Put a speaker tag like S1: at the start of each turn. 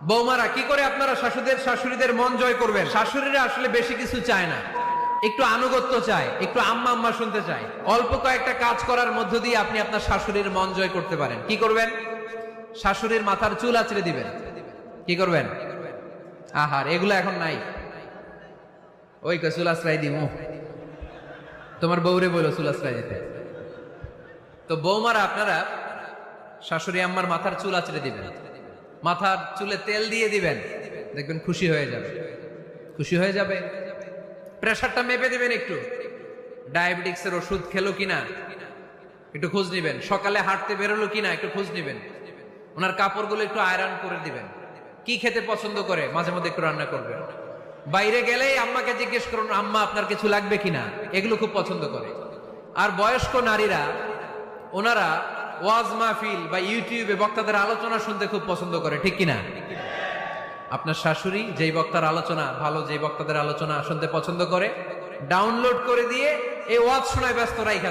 S1: বৌমারা কি করে আপনারা শাশুড়িদের মন জয় করবেন? শাশুড়িরা আসলে বেশি কিছু চায় না, একটু আনুগত্য চায়, একটু আম্মা আম্মা শুনতে চায়। অল্প কয়েকটা কাজ করার মধ্য দিয়ে আপনি আপনার শাশুড়ির মন জয় করতে পারেন। কি করবেন? শাশুড়ির মাথার চুল আঁচড়ে দিবেন। কি করবেন? আহার, এগুলো এখন নাই। ওই চুল আশ্রয় দিমু, তোমার বউরে বলো চুল আশ্রয় দিতে। তো বৌমারা আপনারা শাশুড়ি আম্মার মাথার চুল আঁচড়ে দিবেন, মাথার চুলে তেল দিয়ে দিবেন, দেখবেন খুশি হয়ে যাবে। খুশি হয়ে যাবে। প্রেসারটা মেপে দিবেন, একটু ডায়াবেটিক্সের ওষুধ খেলো কিনা একটু খোঁজ নিবেন, সকালে হাঁটতে বেরোলো কিনা একটু খোঁজ নিবেন, ওনার কাপড়গুলো একটু আয়রন করে দিবেন। কি খেতে পছন্দ করে মাঝে মধ্যে একটু রান্না করবেন। বাইরে গেলেই আম্মাকে জিজ্ঞেস করুন, আম্মা আপনার কিছু লাগবে কিনা, এগুলো খুব পছন্দ করে। আর বয়স্ক নারীরা, ওনারা ওয়াজ মাহফিল বা ইউটিউবে বক্তাদের আলোচনা শুনতে খুব পছন্দ করে, ঠিক কিনা? আপনার শাশুড়ি যেই বক্তার আলোচনা ভালো, যেই বক্তাদের আলোচনা শুনতে পছন্দ করে, ডাউনলোড করে দিয়ে এই ওয়াজ শোনায় ব্যস্ত রাইখা